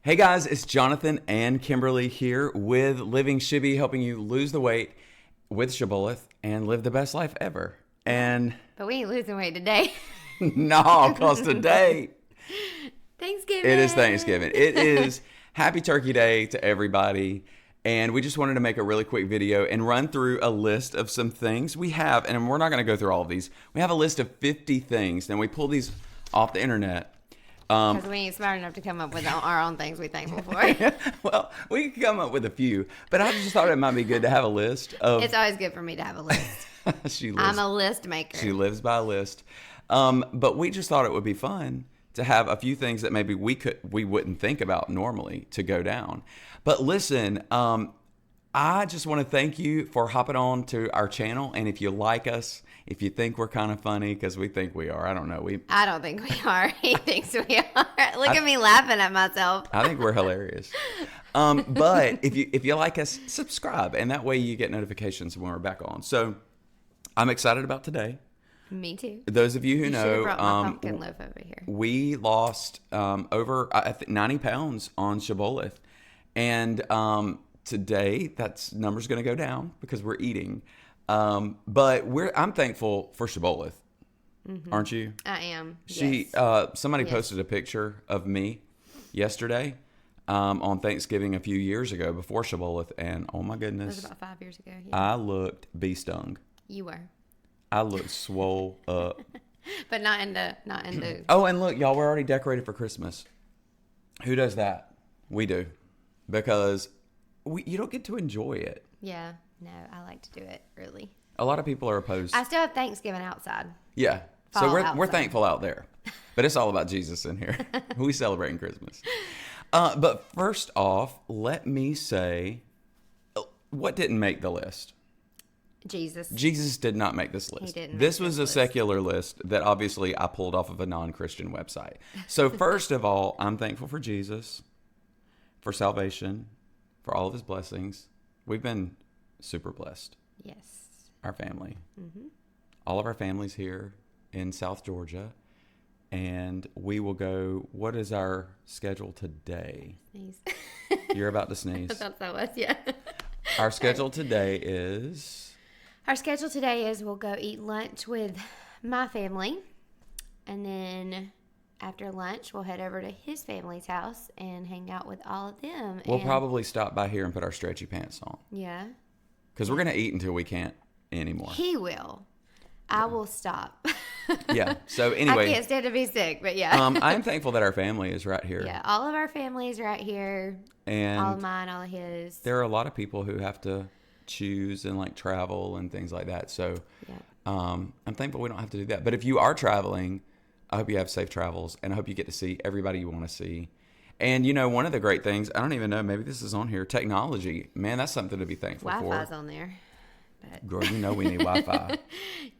Hey guys, it's Jonathan and Kimberly here with Living Shibby, helping you lose the weight with Shibboleth and live the best life ever. And But we ain't losing weight today. no, because today Thanksgiving. it is Thanksgiving. It is Happy Turkey Day to everybody. And we just wanted to make a really quick video and run through a list of some things we have. And we're not going to go through all of these. We have a list of 50 things. And we pulled these off the internet. Because we ain't smart enough to come up with our own things we're thankful for. Well, we can come up with a few, but I just thought it might be good to have a list of. It's always good for me to have a list. I'm a list maker. She lives by a list. But we just thought it would be fun to have a few things that maybe we wouldn't think about normally to go down. But listen, I just want to thank you for hopping on to our channel. And if you like us, if you think we're kind of funny, because we think we are, I don't know. I don't think we are. He thinks we are. Look at me laughing at myself. I think we're hilarious. But if you like us, subscribe. And that way you get notifications when we're back on. So I'm excited about today. Me too. Those of you who know, brought my pumpkin loaf over here. We lost over I think 90 pounds on Shibboleth. And today, that number's going to go down because we're eating. But I'm thankful for Shibboleth. Mm-hmm. Aren't you? I am. Somebody posted a picture of me yesterday on Thanksgiving a few years ago before Shibboleth, and oh my goodness, it was about 5 years ago. Yeah. I looked bee stung. You were. I looked swole up. But not in the. Oh, and look, y'all, we're already decorated for Christmas. Who does that? We do, because you don't get to enjoy it. Yeah. No, I like to do it early. A lot of people are opposed. I still have Thanksgiving outside. Yeah. So we're thankful out there. But it's all about Jesus in here. We celebrating Christmas. But first off, let me say, what didn't make the list? Jesus. Jesus did not make this list. He didn't. This was a secular list that obviously I pulled off of a non-Christian website. So first of all, I'm thankful for Jesus, for salvation, for all of his blessings. We've been super blessed. Yes. Our family. Mm-hmm. All of our families here in South Georgia. And we will go, what is our schedule today? Sneeze. You're about to sneeze. I thought that was, yeah. Our schedule today is... Our schedule today is we'll go eat lunch with my family. And then after lunch, we'll head over to his family's house and hang out with all of them. We'll probably stop by here and put our stretchy pants on. Yeah. Because we're going to eat until we can't anymore. He will. I will stop. Yeah. So anyway. I can't stand to be sick, but yeah. I'm thankful that our family is right here. Yeah. All of our family is right here. And all of mine, all of his. There are a lot of people who have to choose and like travel and things like that. So yeah. I'm thankful we don't have to do that. But if you are traveling, I hope you have safe travels. And I hope you get to see everybody you want to see. And, you know, one of the great things, I don't even know, maybe this is on here, technology. Man, that's something to be thankful for. Wi-Fi's on there. But... Girl, you know we need Wi-Fi.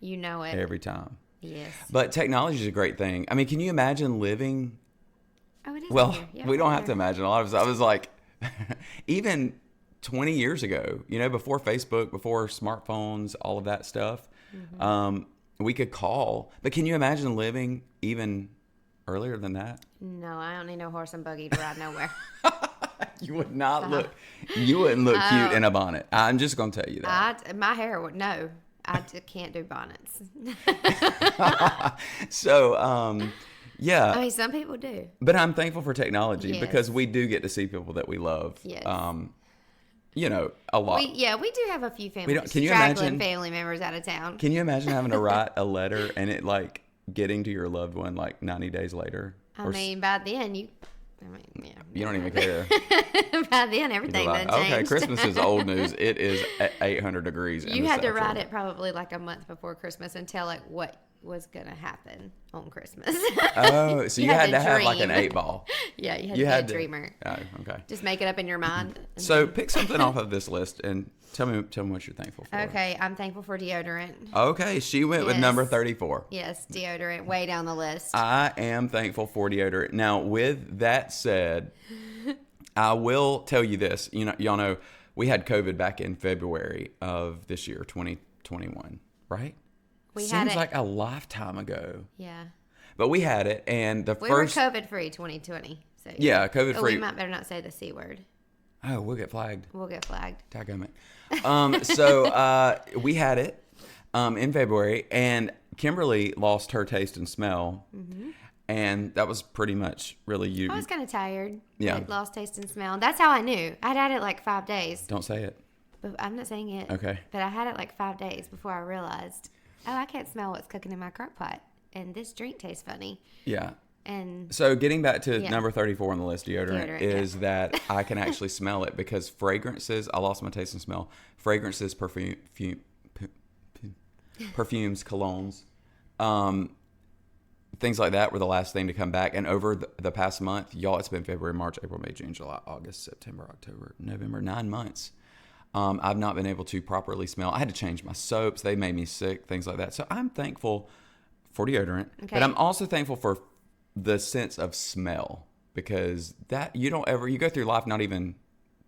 You know it. Every time. Yes. But technology is a great thing. I mean, can you imagine living... Oh, it is. Well, yeah, we don't have to imagine a lot of us. I was like, even 20 years ago, you know, before Facebook, before smartphones, all of that stuff, we could call. But can you imagine living even... earlier than that? No, I don't need no horse and buggy to ride nowhere. You would not look. You wouldn't look cute in a bonnet. I'm just gonna tell you that. My hair would no. I can't do bonnets. So, yeah. I mean, some people do. But I'm thankful for technology because we do get to see people that we love. Yes. You know, a lot. We do have a few families. Can you imagine family members out of town? Can you imagine having to write a letter and it like getting to your loved one like 90 days later? I mean, by then you don't even care. By then, everything done changed. Okay, Christmas is old news. It is 800 degrees. You had to write it probably like a month before Christmas and tell it what was going to happen on Christmas. Oh, so you had to have like an 8-ball. Yeah, you had to be a dreamer. Oh, okay. Just make it up in your mind. So pick something off of this list and tell me what you're thankful for. Okay, I'm thankful for deodorant. Okay, she went with number 34. Yes, deodorant, way down the list. I am thankful for deodorant. Now, with that said, I will tell you this. You know, y'all know we had COVID back in February of this year, 2021, right? Seems like a lifetime ago. Yeah. But we had it, and we were COVID free 2020. So Yeah, COVID we free. might better not say the C word. Oh, we'll get flagged. We'll get flagged. Dadgummit. So we had it in February, and Kimberly lost her taste and smell, and that was pretty much really you. I was kind of tired. Yeah. Like lost taste and smell. That's how I knew. I'd had it like 5 days. Don't say it. But I'm not saying it. Okay. But I had it like 5 days before I realized, oh, I can't smell what's cooking in my crock pot. And this drink tastes funny. Yeah. And So getting back to number 34 on the list, deodorant is yeah. that I can actually smell it because fragrances, I lost my taste and smell. Fragrances, perfumes, colognes, things like that were the last thing to come back. And over the past month, y'all, it's been February, March, April, May, June, July, August, September, October, November, 9 months. I've not been able to properly smell. I had to change my soaps. They made me sick, things like that. So I'm thankful for deodorant, but I'm also thankful for the sense of smell, because that you go through life not even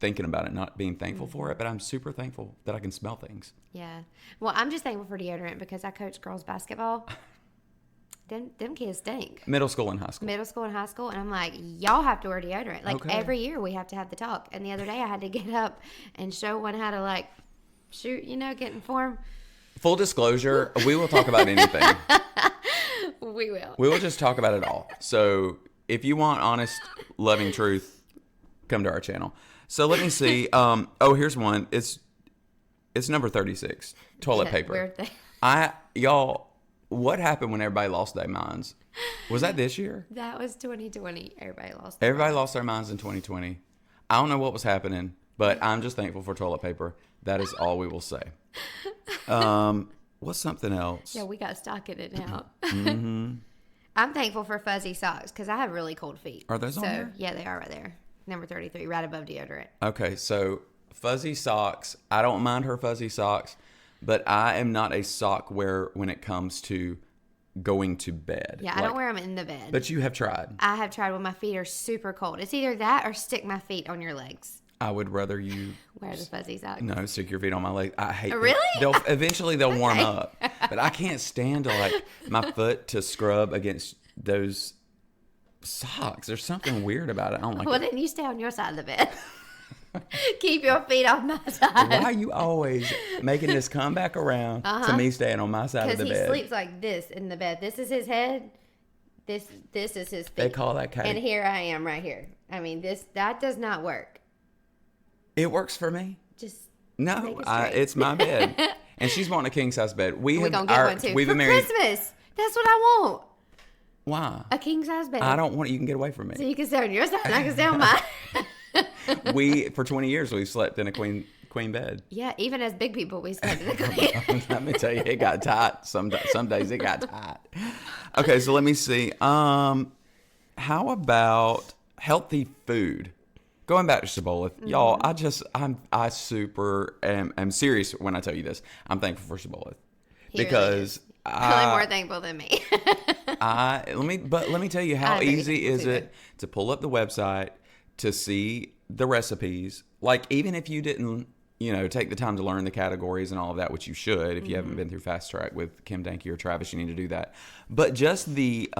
thinking about it, not being thankful for it, but I'm super thankful that I can smell things. yeah. Well, I'm just thankful for deodorant because I coach girls basketball. Them kids stink. Middle school and high school. Middle school and high school, and I'm like, y'all have to wear deodorant. Like Okay. every year we have to have the talk. And the other day I had to get up and show one how to like shoot, get in form. Full disclosure, we will talk about anything. We will. We will just talk about it all. So if you want honest, loving truth, come to our channel. So let me see. Here's one. It's number 36. Toilet paper. Weird thing. Y'all, what happened when everybody lost their minds? Was that this year? That was 2020. Everybody lost. Everybody lost their minds in 2020. I don't know what was happening, but I'm just thankful for toilet paper. That is all we will say. What's something else? Yeah, we got stock in it now. Mm-hmm. I'm thankful for fuzzy socks because I have really cold feet. Are those on there? Yeah, they are right there. Number 33, right above deodorant. Okay, so fuzzy socks. I don't mind her fuzzy socks, but I am not a sock wearer when it comes to going to bed. Yeah, I don't wear them in the bed. But you have tried. I have tried when my feet are super cold. It's either that or stick my feet on your legs. I would rather you Wear the fuzzy socks. no stick your feet on my leg. I hate them. Really? Eventually they'll warm up, but I can't stand to my foot to scrub against those socks. There's something weird about it. I don't like Well, it. then you stay on your side of the bed. Keep your feet off my side. Why are you always making this come back around to me staying on my side of the Because he bed? sleeps like this in the bed. This is his head. This is his feet. They call that cat. And here I am right here. I mean, that does not work. It works for me. Just No, make it straight. it's my bed, and she's wanting a king size bed. We're going to get one too. We've For been married. Christmas. That's what I want. Why? A king size bed. I don't want it. You can get away from So me. you can stay on your side and I can stay on mine. For 20 years we've slept in a queen bed. Yeah, even as big people, we slept in the queen. Let me tell you, it got tight. Some days it got tight. Okay, so let me see. How about healthy food? Going back to Shibboleth, y'all, I super am serious when I tell you this. I'm thankful for Shibboleth because Probably more thankful than me. let me tell you how I'm very easy is thankful it to pull up the website to see the recipes. Like even if you didn't, take the time to learn the categories and all of that, which you should. If you haven't been through Fast Track with Kim Danke or Travis, you need to do that. But just the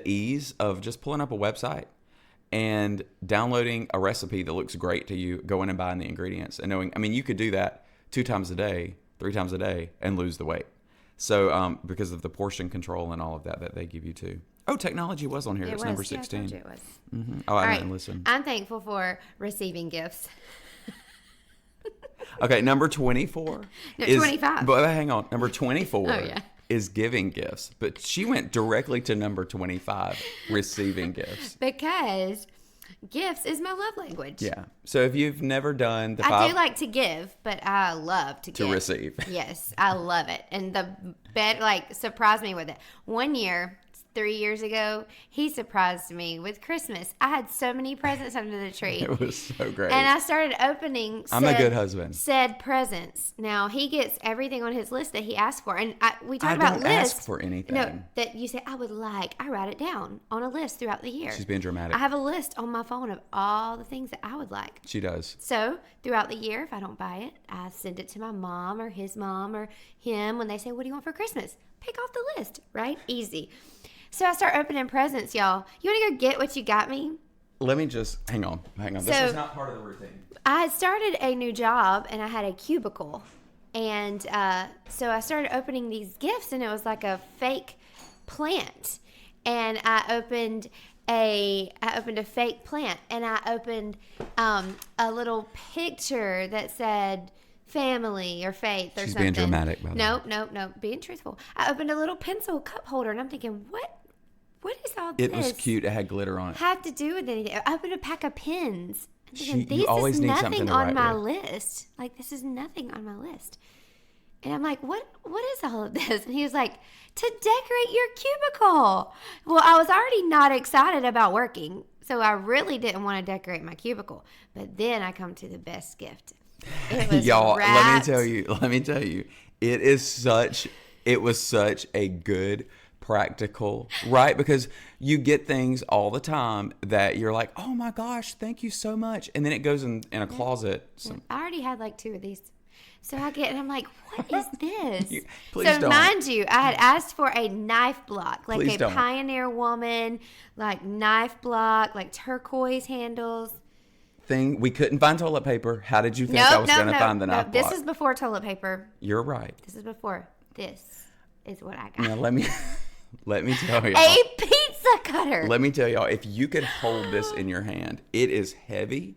ease of just pulling up a website and downloading a recipe that looks great to you, going and buying the ingredients and knowing, you could do that 2 times a day, 3 times a day and lose the weight. So, because of the portion control and all of that they give you too. Oh, technology was on here. It's number 16. Yeah, I told you it was. Mm-hmm. Oh, I didn't listen. I'm thankful for receiving gifts. Okay, number 24 No, 25. But hang on. Number 24 Oh, yeah. is giving gifts. But she went directly to number 25, receiving gifts. Because gifts is my love language. Yeah. So if you've never done the I do like to give, but I love to give. receive. Yes, I love it. And the bed surprised me with it. One year, 3 years ago, he surprised me with Christmas. I had so many presents under the tree. It was so great. And I started opening I'm a good husband. said presents. Now, he gets everything on his list that he asked for. And we talked I about don't lists. ask for anything. No, that you say, I would like. I write it down on a list throughout the year. She's being dramatic. I have a list on my phone of all the things that I would like. She does. So throughout the year, if I don't buy it, I send it to my mom or his mom or him when they say, what do you want for Christmas? Pick off the list, right? Easy. So I start opening presents, y'all. You want to go get what you got me? let me just hang on. This So- is not part of the routine. I had started a new job and I had a cubicle. And so I started opening these gifts, and it was like a fake plant. And I opened a fake plant, and I opened a little picture that said family or faith or She's something. being dramatic, by the way. No, being truthful. I opened a little pencil cup holder, and I'm thinking, what is all this? It was cute. It had glitter on it. Have to do with anything? I opened a pack of pens. I'm thinking, You this always is need nothing something to on write my with. list. Like, this is nothing on my list. And I'm like, what is all of this? And he was like, to decorate your cubicle. Well, I was already not excited about working, so I really didn't want to decorate my cubicle. But then I come to the best gift. It was Y'all, wrapped. let me tell you, it was such a good practical, right? Because you get things all the time that you're like, oh my gosh, thank you so much. And then it goes in a closet. I already had like 2 of these. So I get, and I'm like, what is this? Please so don't. mind you, I had asked for a knife block, like Please a don't. Pioneer Woman, like knife block, like turquoise handles. We couldn't find toilet paper. How did you think I was going to find the knife This block? is before toilet paper. You're right. This is before. This is what I got. Now let me tell y'all. A pizza cutter. Let me tell y'all, if you could hold this in your hand, it is heavy.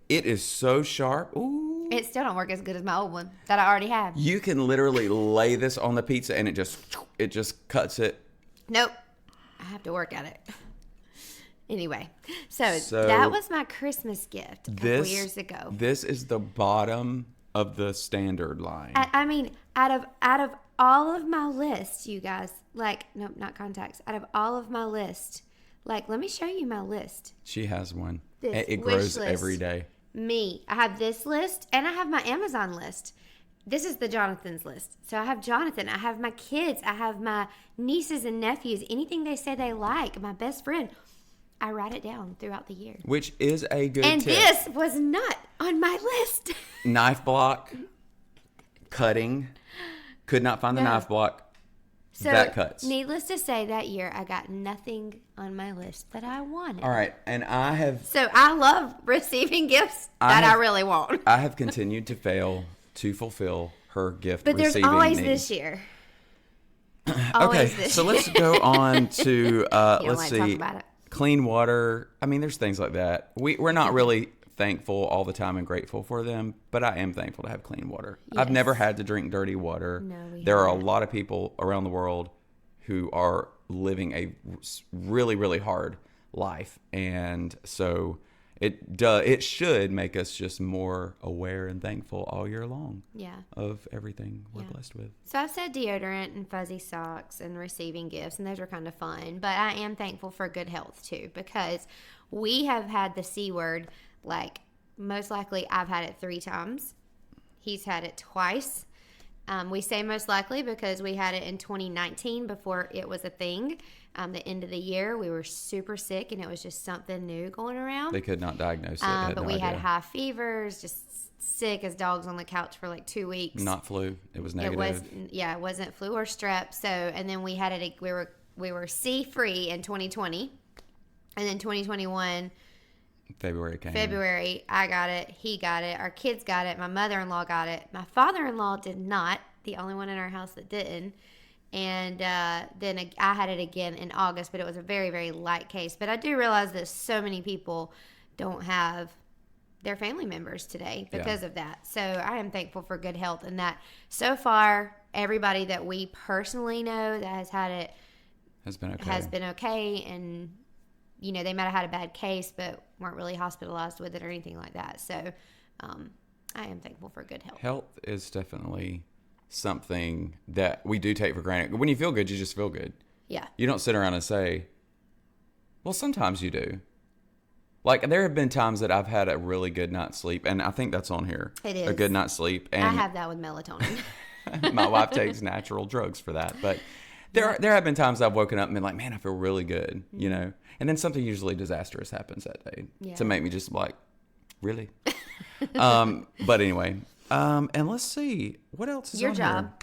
It is so sharp. Ooh. It still don't work as good as my old one that I already have. You can literally lay this on the pizza and it just cuts it. Nope. I have to work at it. Anyway, so that was my Christmas gift a couple years ago. This is the bottom of the standard line. I mean, out of all of my list, you guys, like, nope, not contacts. Out of all of my list, like, let me show you my list. She has one. This It wish grows list. every day. Me, I have this list, and I have my Amazon list. This is the Jonathan's list. So I have Jonathan, I have my kids, I have my nieces and nephews, anything they say they like, my best friend. I write it down throughout the year. Which is a good And tip. this was not on my list. Knife block, cutting. Could not find the No. knife block. So, that cuts. Needless to say, that year I got nothing on my list that I wanted. All right, and I have So I love receiving gifts that I really want. I have continued to fail to fulfill her gift But there's receiving always needs. this year. Okay, so let's go on to let's like to talk see, about it. clean water. I mean, there's things like that. We're not really thankful all the time and grateful for them, but I am thankful to have clean water. I've Yes. never had to drink dirty water. No, we there are a haven't. lot of people around the world who are living a really, really hard life, and so it should make us just more aware and thankful all year long Yeah. of everything we're Yeah. blessed with. So I've said deodorant and fuzzy socks and receiving gifts, and those are kind of fun. But I am thankful for good health too, because we have had the C word, like, most likely I've had it 3 times. He's had it twice. We say most likely because we had it in 2019 before it was a thing. The end of the year, we were super sick, and it was just something new going around. They could not diagnose it. Had But no we had idea. high fevers, just sick as dogs on the couch for like 2 weeks. Not flu. It was It negative. was, yeah, it wasn't flu or strep. So, and then we had it. We were C free in 2020, and then 2021 February came. February, I got it. He got it. Our kids got it. My mother-in-law got it. My father-in-law did not. The only one in our house that didn't. And then I had it again in August, but it was a very, very light case. But I do realize that so many people don't have their family members today because of that. So I am thankful for good health, and that so far everybody that we personally know that has had it Has been okay. has been okay. And you know, they might have had a bad case but weren't really hospitalized with it or anything like that. So I am thankful for good health. Health is definitely something that we do take for granted. When you feel good, you just feel good. Yeah. You don't sit around and say, well, sometimes you do. Like, there have been times that I've had a really good night's sleep, and I think that's on here. It is. A good night's sleep. And I have that with melatonin. my wife takes natural drugs for that. But there have been times I've woken up and been like, man, I feel really good, you know? And then something usually disastrous happens that day to make me just like, really? But anyway, and let's see, what else is Your on job. here?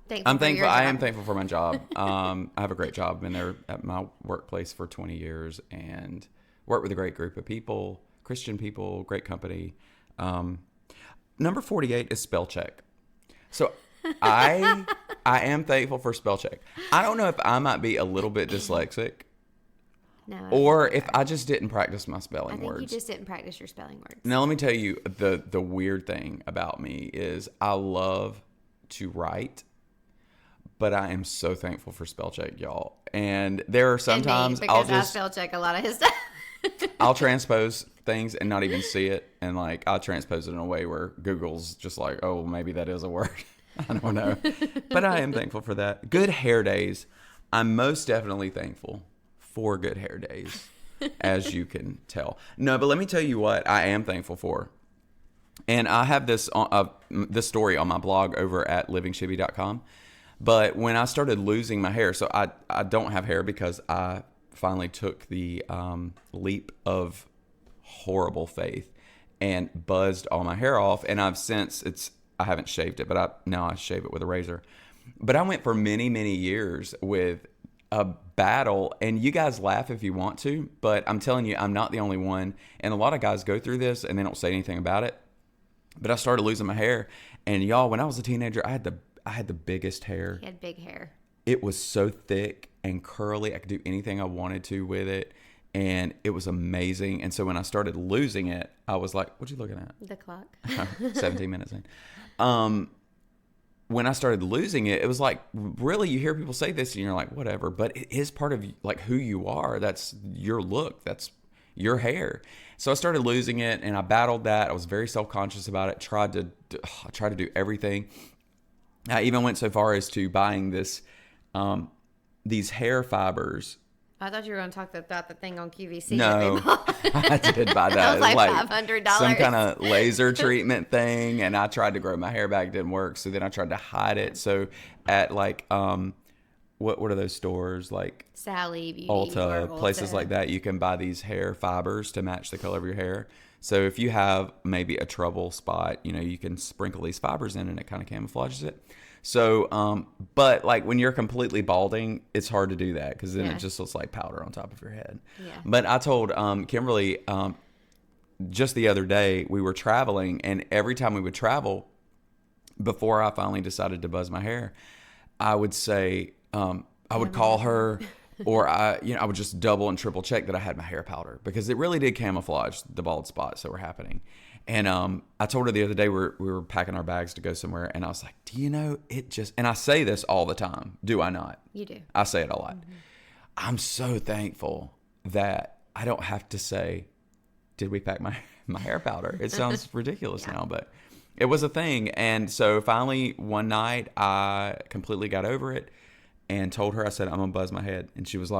Thankful I'm for thankful. your I job. am thankful for my job. I have a great job. I've been there at my workplace for 20 years, and Work with a great group of people, Christian people, great company. Number 48 is spell check. So I am thankful for spell check. I don't know if I might be a little bit dyslexic. No. Or if I just didn't practice my spelling words. You just didn't practice your spelling words. Now, let me tell you, the weird thing about me is I love to write, but I am so thankful for spell check, y'all. And there are sometimes I spell check a lot of his stuff. I'll transpose things and not even see it. And like, I'll transpose it in a way where Google's just like, oh, maybe that is a word. I don't know. But I am thankful for that. Good hair days. I'm most definitely thankful for good hair days, as you can tell. No, but let me tell you what I am thankful for. And I have this story on my blog over at livingshibby.com. But when I started losing my hair, so I don't have hair because I finally took the leap of horrible faith and buzzed all my hair off. And I haven't shaved it, but now I shave it with a razor. But I went for many, many years with a battle, and you guys laugh if you want to, but I'm telling you, I'm not the only one. And a lot of guys go through this and they don't say anything about it. But I started losing my hair, and y'all, when I was a teenager, I had the biggest hair. He had big hair. It was so thick and curly. I could do anything I wanted to with it, and it was amazing. And so when I started losing it, I was like, "What you looking at?" The clock. 17 minutes in. When I started losing it, it was like, really, you hear people say this and you're like, whatever, but it is part of like who you are. That's your look. That's your hair. So I started losing it, and I battled that. I was very self-conscious about it. I tried to do everything. I even went so far as to buying these hair fibers. I thought you were going to talk about the thing on QVC. No, I did buy that. That was like $500. Some kind of laser treatment thing, and I tried to grow my hair back. It didn't work, so then I tried to hide it. So at like, what are those stores like? Sally Beauty, Ulta, places like that. You can buy these hair fibers to match the color of your hair. So if you have maybe a trouble spot, you can sprinkle these fibers in, and it kind of camouflages it. So, but like when you're completely balding, it's hard to do that because then it just looks like powder on top of your head. Yeah. But I told Kimberly just the other day, we were traveling, and every time we would travel, before I finally decided to buzz my hair, I would say, I would call her, or I would just double and triple check that I had my hair powder, because it really did camouflage the bald spots that were happening. And I told her the other day we were packing our bags to go somewhere, and I was like, do you know, and I say this all the time, do I not? You do. I say it a lot. Mm-hmm. I'm so thankful that I don't have to say, did we pack my hair powder? It sounds ridiculous now, but it was a thing. And so finally one night I completely got over it and told her, I said, I'm going to buzz my head. And she was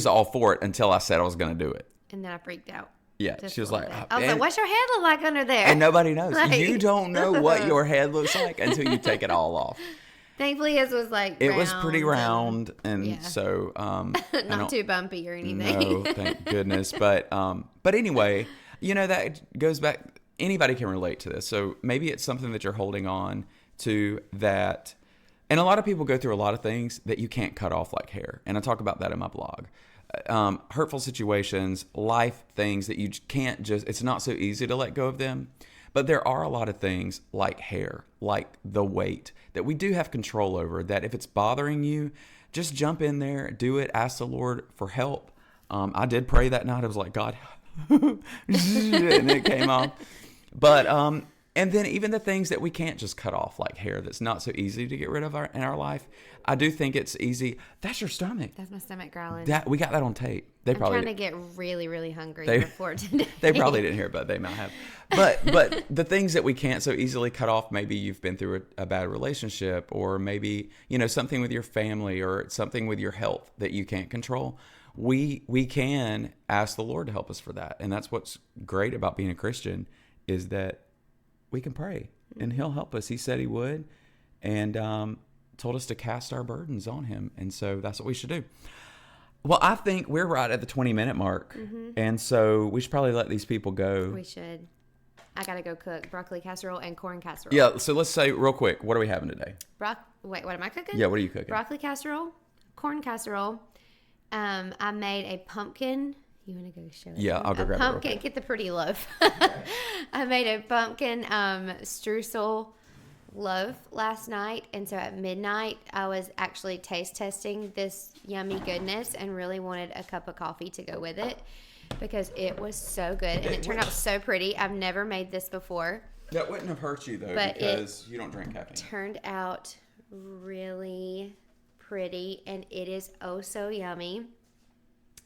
all for it until I said I was going to do it. And then I freaked out. Yeah, she was like, I was like, what's your head look like under there? And nobody knows. You don't know what your head looks like until you take it all off. Thankfully, his was like it was pretty round, and so not too bumpy or anything. No, thank goodness. But anyway, that goes back. Anybody can relate to this. So maybe it's something that you're holding on to that, and a lot of people go through a lot of things that you can't cut off like hair, and I talk about that in my blog. Hurtful situations, life things that you can't it's not so easy to let go of them. But there are a lot of things like hair, like the weight, that we do have control over, that if it's bothering you, just jump in there, do it, ask the Lord for help. I did pray that night. I was like, God, and it came off. But, and then even the things that we can't just cut off, like hair, that's not so easy to get rid of in our life. I do think it's easy. That's your stomach. That's my stomach growling. We got that on tape. I'm trying to get really, really hungry before today. They probably didn't hear it, but they might have. But the things that we can't so easily cut off, maybe you've been through a bad relationship, or maybe, something with your family, or something with your health that you can't control. We can ask the Lord to help us for that. And that's what's great about being a Christian, is that we can pray and He'll help us. He said He would, and told us to cast our burdens on Him. And so that's what we should do. Well, I think we're right at the 20-minute mark. Mm-hmm. And so we should probably let these people go. We should. I got to go cook broccoli casserole and corn casserole. Yeah, so let's say real quick, what are we having today? Wait, what am I cooking? Yeah, what are you cooking? Broccoli casserole, corn casserole. I made a pumpkin You want to go show it? Yeah, I'll go a grab it real pumpkin. quick. Get the pretty loaf. I made a pumpkin streusel loaf last night, and so at midnight I was actually taste testing this yummy goodness and really wanted a cup of coffee to go with it because it was so good and it turned out so pretty. I've never made this before. That wouldn't have hurt you though, But because you don't drink caffeine. Turned out really pretty, and it is oh so yummy.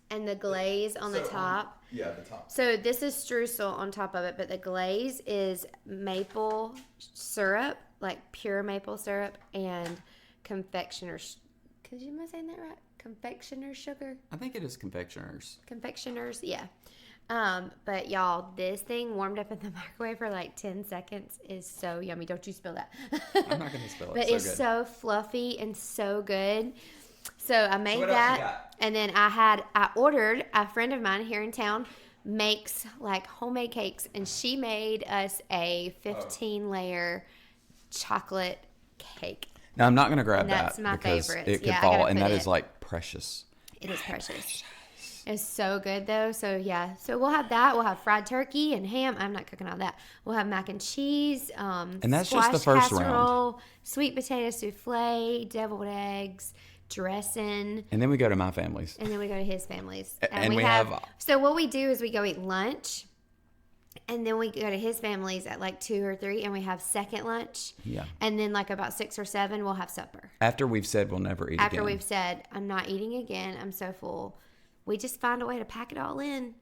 And the glaze on the top. Yeah, the top. So this is streusel on top of it, but the glaze is maple syrup, like pure maple syrup, and confectioner's. Am I saying that right? Confectioner's sugar. I think it is confectioners. Confectioners, yeah. But y'all, this thing warmed up in the microwave for like 10 seconds is so yummy. Don't you spill that. I'm not gonna spill it. But so it's good. so fluffy and so good. So I made what else you that, got? and then I ordered, a friend of mine here in town makes like homemade cakes, and she made us a 15-layer chocolate cake. Now I'm not gonna grab And that's that my because favorite. it could Yeah, I fall, gotta and put that it. is like precious. It is precious. It's so good though. So yeah, so we'll have that. We'll have fried turkey and ham. I'm not cooking all that. We'll have mac and cheese. And that's just the squash first round. casserole, sweet potato souffle, deviled eggs, dressing. And then we go to my family's. And then we go to his family's. And we have- So what we do is we go eat lunch. And then we go to his family's at like 2 or 3, and we have second lunch. Yeah. And then like about 6 or 7, we'll have supper. After we've said we'll never eat After again. we've said, I'm not eating again. I'm so full. We just find a way to pack it all in.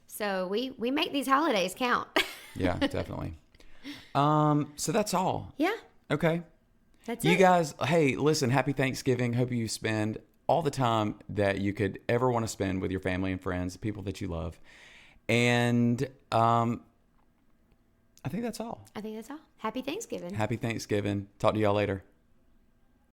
So we make these holidays count. Yeah, definitely. So that's all. Yeah. Okay. That's You it. guys, hey, listen, happy Thanksgiving. Hope you spend all the time that you could ever want to spend with your family and friends, the people that you love. And I think that's all. I think that's all. Happy Thanksgiving. Happy Thanksgiving. Talk to y'all later.